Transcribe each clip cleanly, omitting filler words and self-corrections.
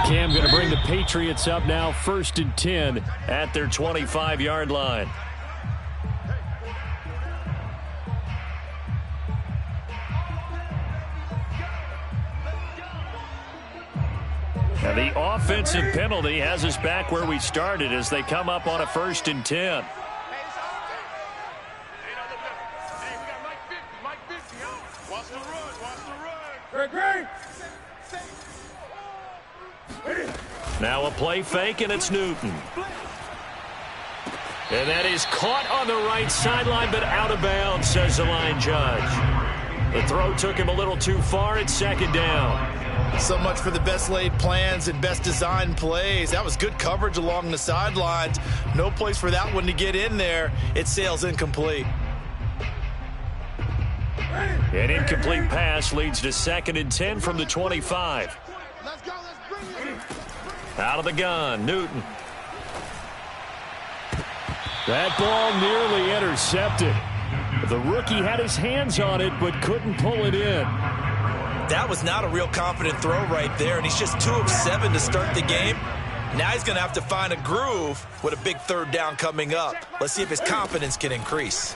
Cam going to bring the Patriots up now, 1st and 10 at their 25-yard line. Now the offensive penalty has us back where we started as they come up on a 1st and 10. Now a play fake, and it's Newton. And that is caught on the right sideline, but out of bounds, says the line judge. The throw took him a little too far. It's 2nd down. So much for the best laid plans and best designed plays. That was good coverage along the sidelines. No place for that one to get in there. It sails incomplete. An incomplete pass leads to 2nd and 10 from the 25. Let's go. Let's bring it. Out of the gun, Newton. That ball nearly intercepted. The rookie had his hands on it but couldn't pull it in. That was not a real confident throw right there, and he's just 2 of 7 to start the game. Now he's going to have to find a groove with a big 3rd down coming up. Let's see if his confidence can increase.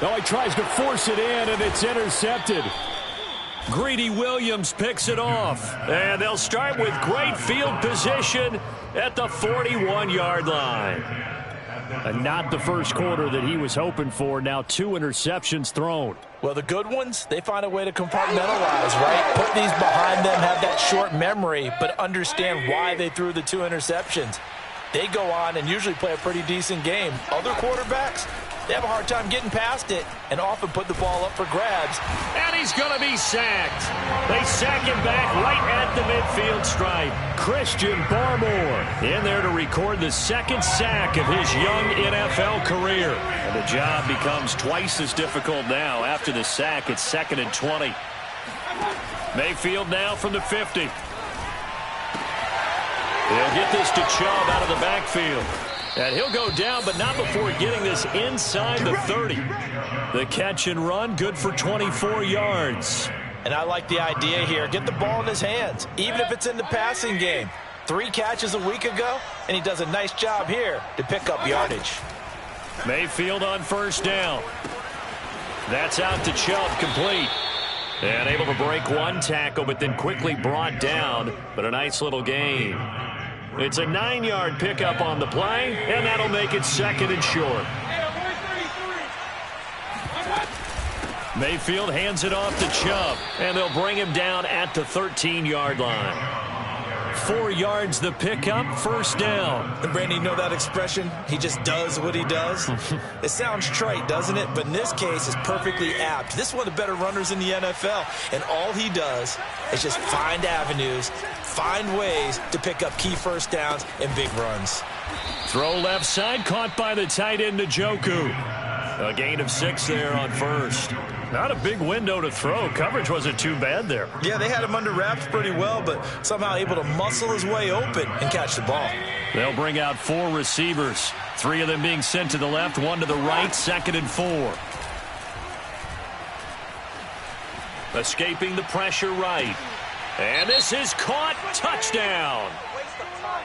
Oh, he tries to force it in, and it's intercepted. Greedy Williams picks it off. And they'll start with great field position at the 41-yard line. And not the first quarter that he was hoping for. Now 2 interceptions thrown. Well, the good ones, they find a way to compartmentalize, right? Put these behind them, have that short memory, but understand why they threw the 2 interceptions. They go on and usually play a pretty decent game. Other quarterbacks, they have a hard time getting past it and often put the ball up for grabs. And he's going to be sacked. They sack him back right at the midfield stripe. Christian Barmore in there to record the 2nd sack of his young NFL career. And the job becomes twice as difficult now. After the sack, it's 2nd and 20. Mayfield now from the 50. They'll get this to Chubb out of the backfield. And he'll go down, but not before getting this inside the 30. The catch and run, good for 24 yards. And I like the idea here. Get the ball in his hands, even if it's in the passing game. 3 catches a week ago, and he does a nice job here to pick up yardage. Mayfield on 1st down. That's out to Chubb, complete. And able to break 1 tackle, but then quickly brought down. But a nice little gain. It's a 9-yard pickup on the play, and that'll make it 2nd and short. Mayfield hands it off to Chubb, and they'll bring him down at the 13-yard line. 4 yards the pickup, 1st down. And Brandon, you know that expression? He just does what he does. It sounds trite, doesn't it? But in this case, it's perfectly apt. This is one of the better runners in the NFL, and all he does is just find avenues, find ways to pick up key 1st downs and big runs. Throw left side, caught by the tight end, Njoku. A gain of 6 there on 1st. Not a big window to throw. Coverage wasn't too bad there. Yeah, they had him under wraps pretty well, but somehow able to muscle his way open and catch the ball. They'll bring out 4 receivers. 3 of them being sent to the left, 1 to the right, 2nd and 4. Escaping the pressure right. And this is caught. Touchdown.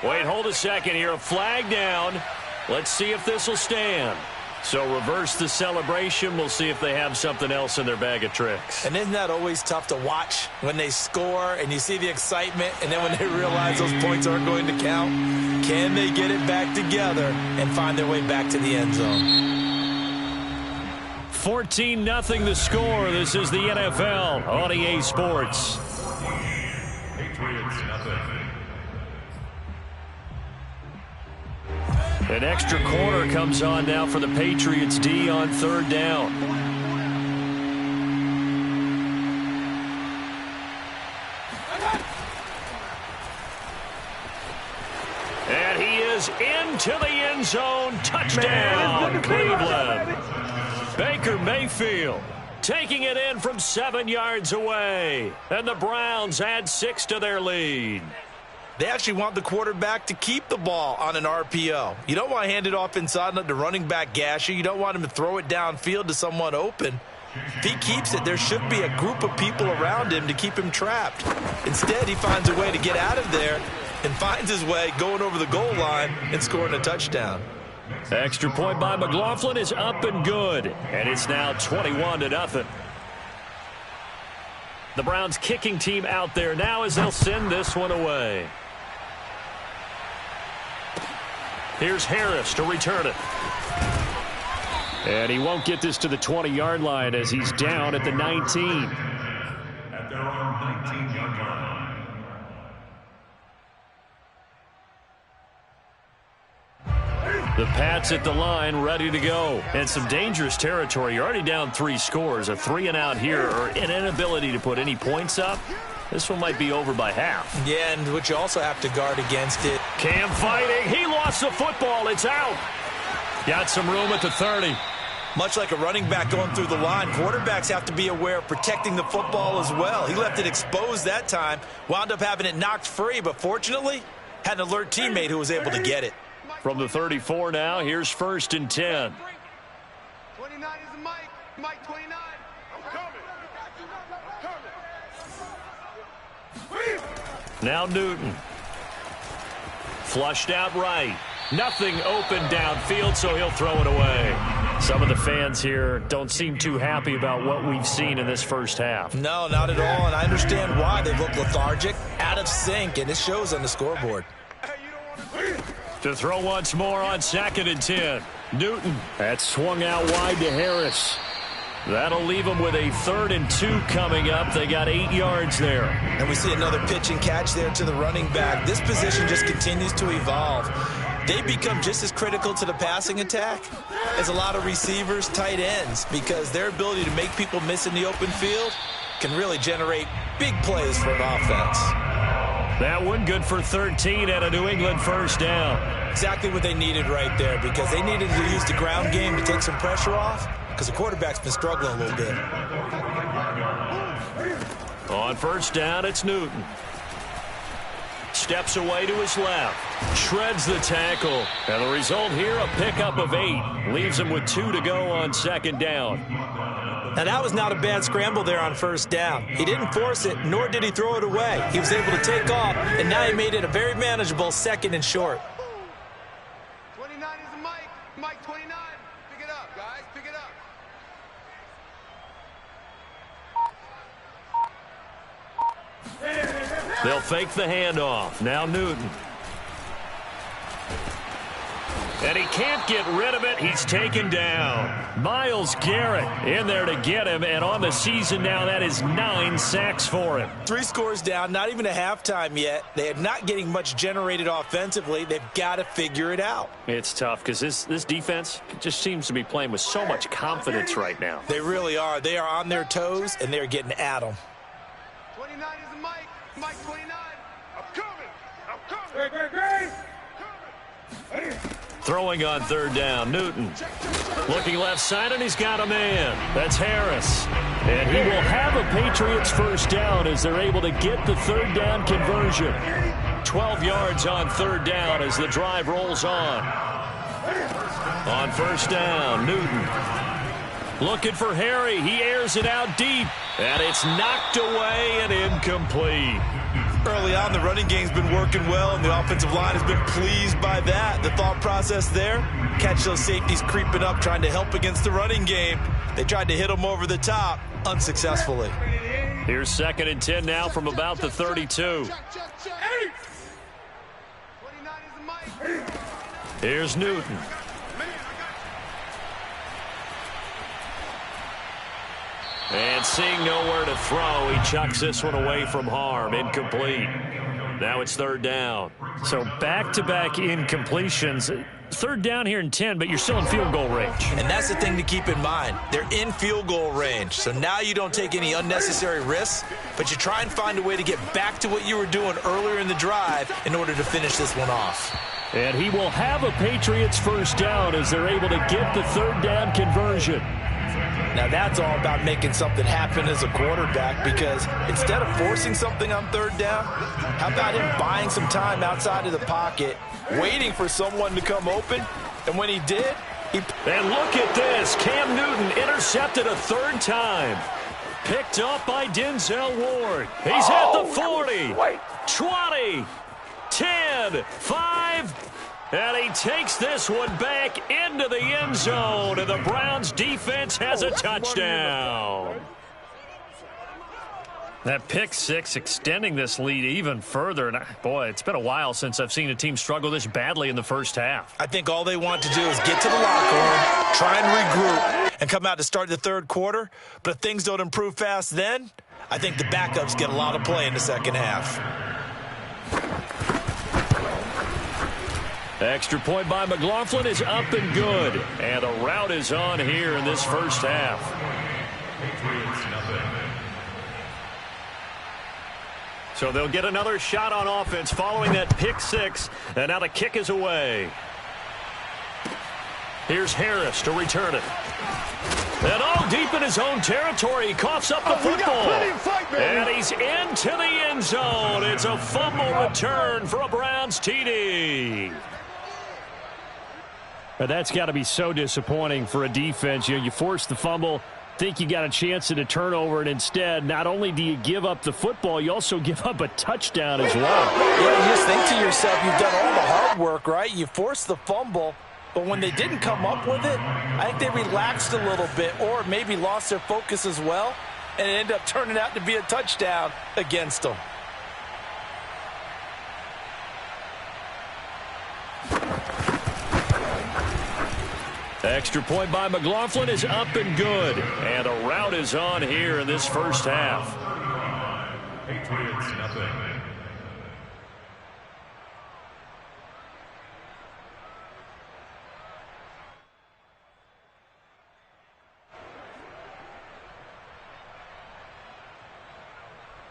Wait, hold a second here. A flag down. Let's see if this will stand. So reverse the celebration. We'll see if they have something else in their bag of tricks. And isn't that always tough to watch when they score and you see the excitement, and then when they realize those points aren't going to count? Can they get it back together and find their way back to the end zone? 14-0 the score. This is the NFL on EA Sports. Patriots, nothing. An extra corner comes on now for the Patriots D on 3rd down. And he is into the end zone. Touchdown, Cleveland. Baker Mayfield taking it in from 7 yards away. And the Browns add 6 to their lead. They actually want the quarterback to keep the ball on an RPO. You don't want to hand it off inside and let the running back gash you. You don't want him to throw it downfield to someone open. If he keeps it, there should be a group of people around him to keep him trapped. Instead, he finds a way to get out of there and finds his way going over the goal line and scoring a touchdown. Extra point by McLaughlin is up and good, and it's now 21-0. The Browns kicking team out there now as they'll send this one away. Here's Harris to return it. And he won't get this to the 20-yard line as he's down at the 19. At their own 19-yard line. The Pats at the line, ready to go. And some dangerous territory. You're already down 3 scores. A 3-and-out here, or an inability to put any points up. This one might be over by half. Yeah, and what you also have to guard against it. Cam fighting. He lost the football. It's out. Got some room at the 30. Much like a running back going through the line, quarterbacks have to be aware of protecting the football as well. He left it exposed that time, wound up having it knocked free, but fortunately, had an alert teammate who was able to get it. From the 34 now, here's 1st and 10. 29 is Mike. Mike 29. I'm coming. Now Newton. Flushed out right. Nothing open downfield, so he'll throw it away. Some of the fans here don't seem too happy about what we've seen in this first half. No, not at all, and I understand why. They look lethargic, out of sync, and it shows on the scoreboard. To throw once more on 2nd and 10. Newton. That's swung out wide to Harris. That'll leave them with a 3rd and 2 coming up. They got 8 yards there. And we see another pitch and catch there to the running back. This position just continues to evolve. They become just as critical to the passing attack as a lot of receivers, tight ends, because their ability to make people miss in the open field can really generate big plays for an offense. That one good for 13 and a New England first down. Exactly what they needed right there, because they needed to use the ground game to take some pressure off, because the quarterback's been struggling a little bit. On first down, it's Newton. Steps away to his left. Shreds the tackle. And the result here, a pickup of 8. Leaves him with 2 to go on 2nd down. Now, that was not a bad scramble there on first down. He didn't force it, nor did he throw it away. He was able to take off, and now he made it a very manageable 2nd and short. 29 is Mike. Mike 29. Pick it up, guys. Pick it up. They'll fake the handoff. Now Newton. And he can't get rid of it. He's taken down. Myles Garrett in there to get him. And on the season now, that is 9 sacks for him. 3 scores down, not even a halftime yet. They are not getting much generated offensively. They've got to figure it out. It's tough because this defense just seems to be playing with so much confidence right now. They really are. They are on their toes, and they're getting at them. 29 is Mike. Mike 29. I'm coming. I'm coming. Great. Throwing on 3rd down, Newton. Looking left side, and he's got a man. That's Harris. And he will have a Patriots first down as they're able to get the 3rd down conversion. 12 yards on 3rd down as the drive rolls on. On first down, Newton. Looking for Harry. He airs it out deep. And it's knocked away and incomplete. Early on, the running game's been working well, and the offensive line has been pleased by that. The thought process there, catch those safeties creeping up, trying to help against the running game. They tried to hit them over the top, unsuccessfully. Here's 2nd and 10 now from about the 32. 29 is Mike. Here's Newton. And seeing nowhere to throw, he chucks this one away from harm. Incomplete. Now it's 3rd down. So back-to-back incompletions. 3rd down here in 10, but you're still in field goal range. And that's the thing to keep in mind. They're in field goal range. So now you don't take any unnecessary risks, but you try and find a way to get back to what you were doing earlier in the drive in order to finish this one off. And he will have a Patriots first down as they're able to get the 3rd down conversion. Now that's all about making something happen as a quarterback, because instead of forcing something on 3rd down, how about him buying some time outside of the pocket, waiting for someone to come open, and when he did, And look at this. Cam Newton intercepted a third time. Picked up by Denzel Ward. He's at the 40, 20, 10, 5, and he takes this one back into the end zone, and the Browns defense has a touchdown. That pick six extending this lead even further. And boy, it's been a while since I've seen a team struggle this badly in the first half. I think all they want to do is get to the locker room, try and regroup, and come out to start the third quarter. But if things don't improve fast then, I think the backups get a lot of play in the second half. Extra point by McLaughlin is up and good. And a rout is on here in this first half. So they'll get another shot on offense following that pick six. And now the kick is away. Here's Harris to return it. And all deep in his own territory. He coughs up the football. And he's into the end zone. It's a fumble return for a Browns TD. And that's got to be so disappointing for a defense. You force the fumble, think you got a chance at a turnover, and instead, not only do you give up the football, you also give up a touchdown as well. Yeah, you just think to yourself, you've done all the hard work, right? You forced the fumble, but when they didn't come up with it, I think they relaxed a little bit or maybe lost their focus as well, and it ended up turning out to be a touchdown against them. Extra point by McLaughlin is up and good. And a rout is on here in this first half. Patriots, nothing.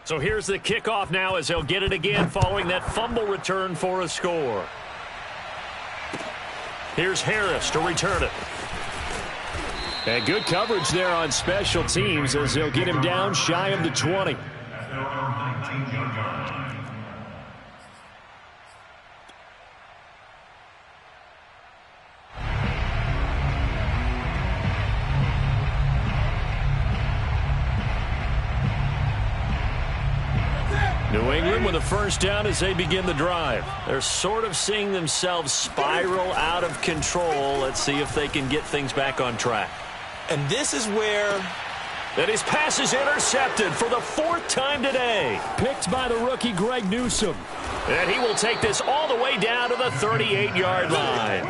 So here's the kickoff now as they'll get it again following that fumble return for a score. Here's Harris to return it. And good coverage there on special teams as they'll get him down shy of the 20. New England with a first down as they begin the drive. They're sort of seeing themselves spiral out of control. Let's see if they can get things back on track. And this is where... And his pass is intercepted for the fourth time today. Picked by the rookie Greg Newsome. And he will take this all the way down to the 38-yard line.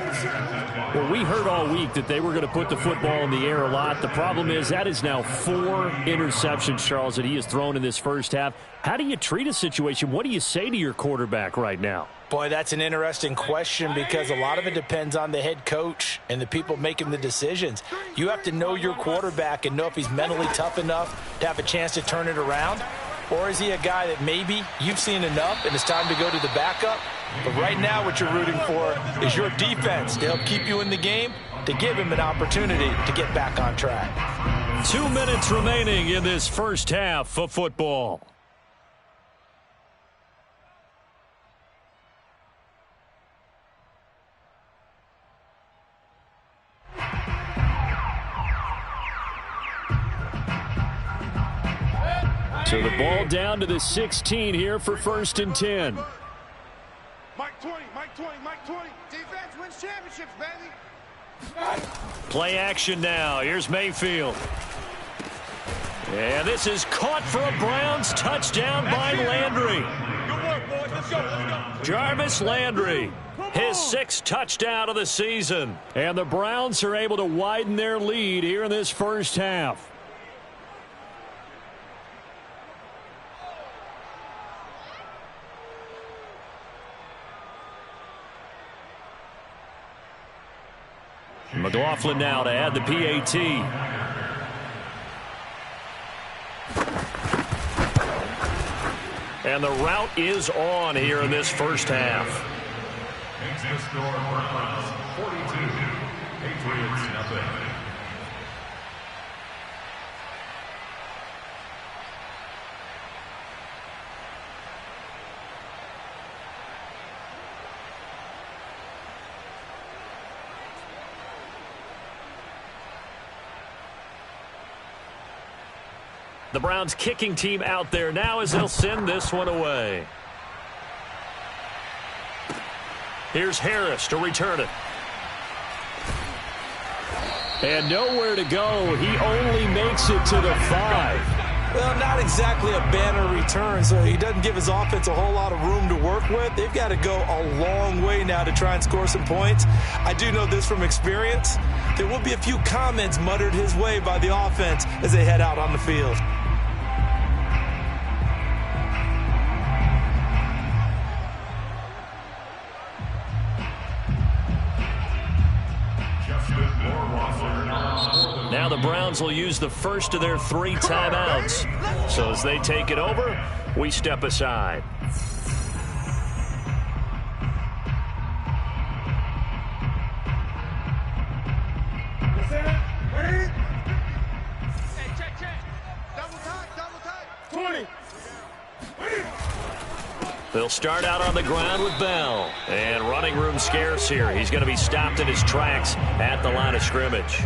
Well, we heard all week that they were going to put the football in the air a lot. The problem is that is now 4 interceptions, Charles, that he has thrown in this first half. How do you treat a situation? What do you say to your quarterback right now? Boy, that's an interesting question because a lot of it depends on the head coach and the people making the decisions. You have to know your quarterback and know if he's mentally tough enough to have a chance to turn it around. Or is he a guy that maybe you've seen enough and it's time to go to the backup? But right now what you're rooting for is your defense to help keep you in the game, to give him an opportunity to get back on track. 2 minutes remaining in this first half of football. So the ball down to the 16 here for 1st and 10. Mike 20, Mike 20, Mike 20. Defense wins championships, baby. Play action now. Here's Mayfield. And this is caught for a Browns touchdown by Landry. Good work, boys. Let's go, let's go. Jarvis Landry, his 6th touchdown of the season. And the Browns are able to widen their lead here in this first half. McLaughlin now to add the PAT. And the route is on here in this first half. Makes the score Browns 42, Patriots nothing. The Browns kicking team out there now as they'll send this one away. Here's Harris to return it. And nowhere to go. He only makes it to the 5. Well, not exactly a banner return, so he doesn't give his offense a whole lot of room to work with. They've got to go a long way now to try and score some points. I do know this from experience. There will be a few comments muttered his way by the offense as they head out on the field. Now the Browns will use the first of their 3 timeouts. So as they take it over, we step aside. They'll start out on the ground with Bell. And running room scarce here. He's going to be stopped in his tracks at the line of scrimmage.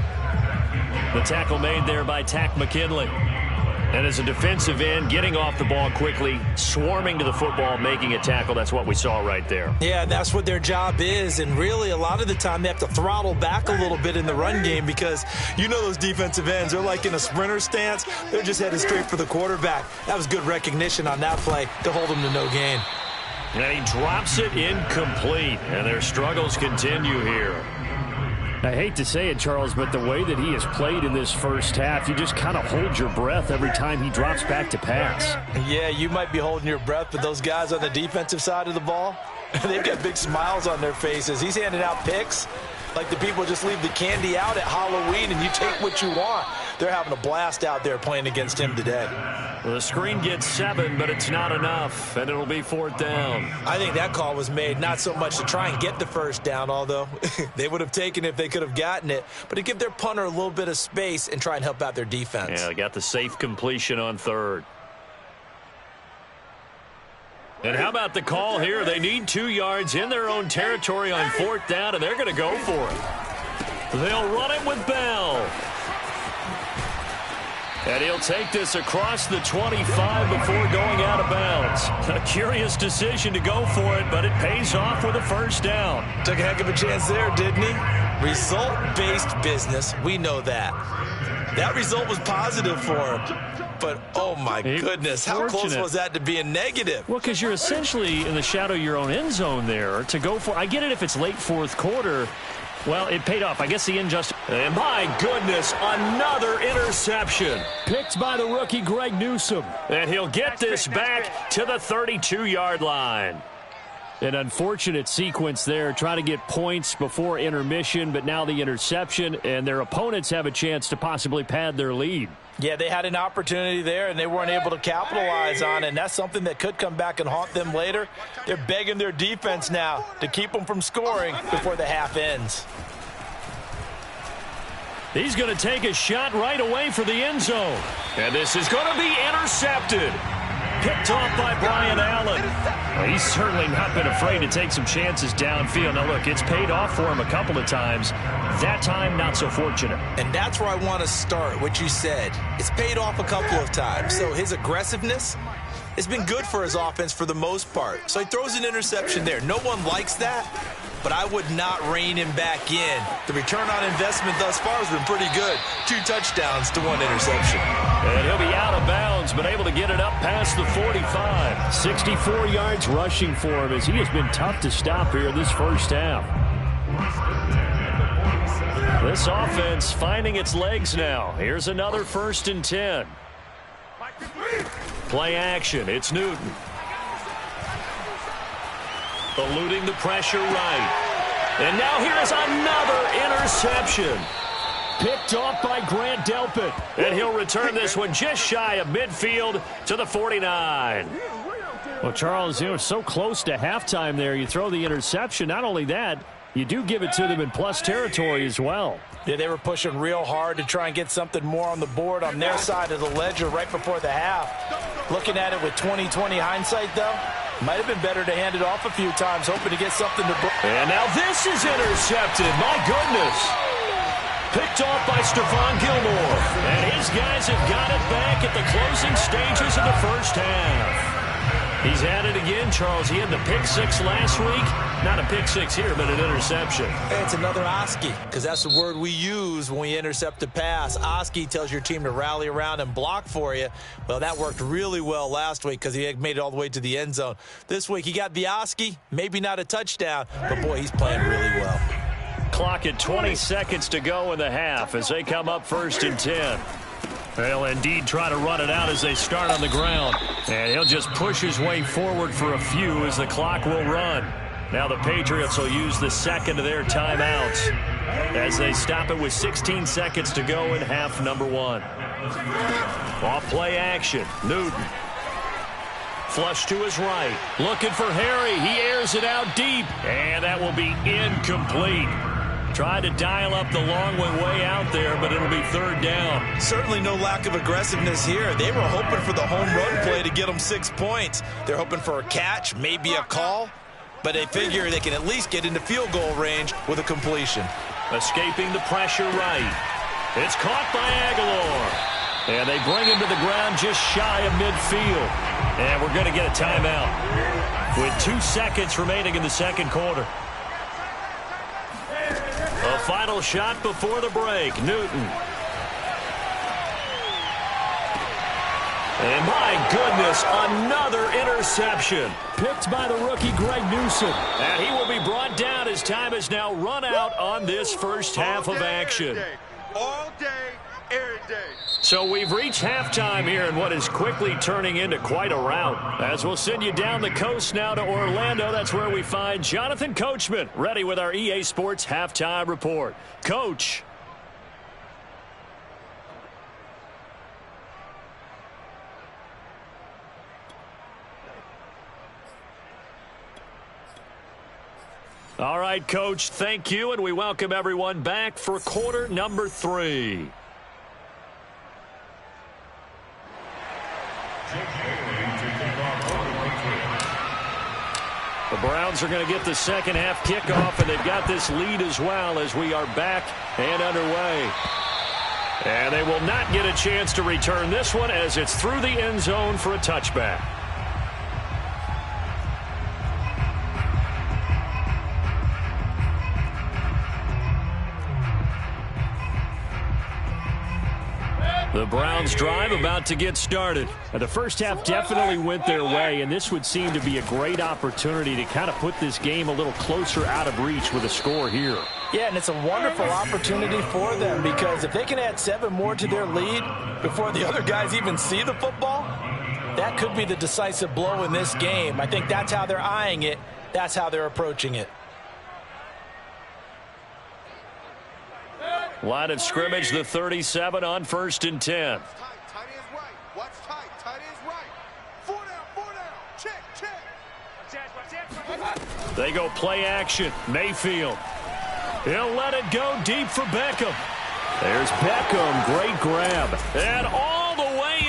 The tackle made there by Takk McKinley. And as a defensive end, getting off the ball quickly, swarming to the football, making a tackle. That's what we saw right there. Yeah, that's what their job is. And really, a lot of the time, they have to throttle back a little bit in the run game because you know those defensive ends, they're like in a sprinter stance. They're just headed straight for the quarterback. That was good recognition on that play to hold them to no gain. And he drops it incomplete. And their struggles continue here. I hate to say it, Charles, but the way that he has played in this first half, you just kind of hold your breath every time he drops back to pass. Yeah, you might be holding your breath, but those guys on the defensive side of the ball, they've got big smiles on their faces. He's handing out picks like the people just leave the candy out at Halloween and you take what you want. They're having a blast out there playing against him today. Well, the screen gets 7, but it's not enough, and it'll be 4th down. I think that call was made not so much to try and get the first down, although they would have taken it if they could have gotten it, but to give their punter a little bit of space and try and help out their defense. Yeah, they got the safe completion on 3rd. And how about the call here? They need 2 yards in their own territory on 4th down, and they're going to go for it. They'll run it with Bell. And he'll take this across the 25 before going out of bounds. A curious decision to go for it, but it pays off with a 1st down. Took a heck of a chance there, didn't he? Result-based business, we know that. That result was positive for him. But, oh, my goodness, how close was that to being negative? Well, because you're essentially in the shadow of your own end zone there to go for. I get it if it's late 4th quarter. Well, it paid off. I guess the injustice. And my goodness, another interception. Picked by the rookie Greg Newsome. And he'll get this back to the 32-yard line. An unfortunate sequence there, trying to get points before intermission, but now the interception, and their opponents have a chance to possibly pad their lead. Yeah, they had an opportunity there, and they weren't able to capitalize on it, and that's something that could come back and haunt them later. They're begging their defense now to keep them from scoring before the half ends. He's going to take a shot right away for the end zone. And this is going to be intercepted. Picked off by Brian Allen. Well, he's certainly not been afraid to take some chances downfield. Now, look, it's paid off for him a couple of times. That time, not so fortunate. And that's where I want to start, what you said. It's paid off a couple of times. So his aggressiveness has been good for his offense for the most part. So he throws an interception there. No one likes that, but I would not rein him back in. The return on investment thus far has been pretty good. 2 touchdowns to 1 interception. And he'll be out of bounds, but able to get it up past the 45. 64 yards rushing for him as he has been tough to stop here this first half. This offense finding its legs now. Here's another 1st and 10. Play action. It's Newton. Eluding the pressure right. And now here's another interception. Picked off by Grant Delpit. And he'll return this one just shy of midfield to the 49. Well, Charles, so close to halftime there. You throw the interception. Not only that, you do give it to them in plus territory as well. Yeah, they were pushing real hard to try and get something more on the board on their side of the ledger right before the half. Looking at it with 20/20 hindsight, though, might have been better to hand it off a few times, hoping to get something to... And now this is intercepted. My goodness. Picked off by Stephon Gilmore. And his guys have got it back at the closing stages of the first half. He's at it again, Charles. He had the pick six last week. Not a pick six here, but an interception. It's another Oski, because that's the word we use when we intercept a pass. Oski tells your team to rally around and block for you. Well, that worked really well last week because he had made it all the way to the end zone. This week, he got the Oski, maybe not a touchdown, but, boy, he's playing really well. Clock at 20 seconds to go in the half as they come up 1st and 10. They'll indeed try to run it out as they start on the ground. And he'll just push his way forward for a few as the clock will run. Now the Patriots will use the second of their timeouts as they stop it with 16 seconds to go in half number 1. Off play action. Newton. Flush to his right. Looking for Harry. He airs it out deep. And that will be incomplete. Tried to dial up the long way out there, but it'll be 3rd down. Certainly no lack of aggressiveness here. They were hoping for the home run play to get them 6 points. They're hoping for a catch, maybe a call, but they figure they can at least get into field goal range with a completion. Escaping the pressure right. It's caught by Aguilar. And they bring him to the ground just shy of midfield. And we're going to get a timeout with 2 seconds remaining in the second quarter. A final shot before the break. Newton. And my goodness, another interception. Picked by the rookie Greg Newsome. And he will be brought down as time has now run out on this first half of action. All day, every day. So we've reached halftime here in what is quickly turning into quite a rout. As we'll send you down the coast now to Orlando. That's where we find Jonathan Coachman ready with our EA Sports Halftime Report. Coach. All right, Coach, thank you, and we welcome everyone back for quarter number 3. The Browns are going to get the second half kickoff, and they've got this lead as well as we are back and underway. And they will not get a chance to return this one as it's through the end zone for a touchback. The Browns drive about to get started. The first half definitely went their way, and this would seem to be a great opportunity to kind of put this game a little closer out of reach with a score here. Yeah, and it's a wonderful opportunity for them because if they can add 7 more to their lead before the other guys even see the football, that could be the decisive blow in this game. I think that's how they're eyeing it. That's how they're approaching it. Line of scrimmage, the 37 on 1st and 10. Tight is right. What's tight? Tight is right. 4 down. Check. They go play action. Mayfield. He'll let it go deep for Beckham. There's Beckham. Great grab. And all the way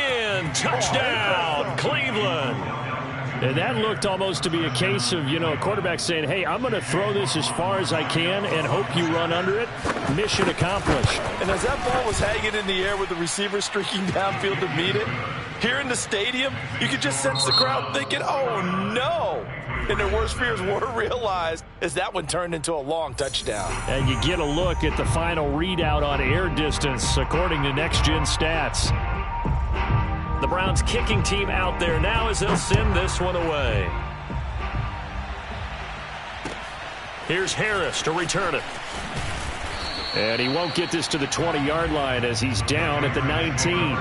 in. Touchdown, Cleveland. And that looked almost to be a case of, a quarterback saying, hey, I'm going to throw this as far as I can and hope you run under it. Mission accomplished. And as that ball was hanging in the air with the receiver streaking downfield to meet it, here in the stadium, you could just sense the crowd thinking, oh, no. And their worst fears were realized as that one turned into a long touchdown. And you get a look at the final readout on air distance, according to Next Gen Stats. The Browns kicking team out there now as they'll send this one away. Here's Harris to return it. And he won't get this to the 20-yard line as he's down at the 19.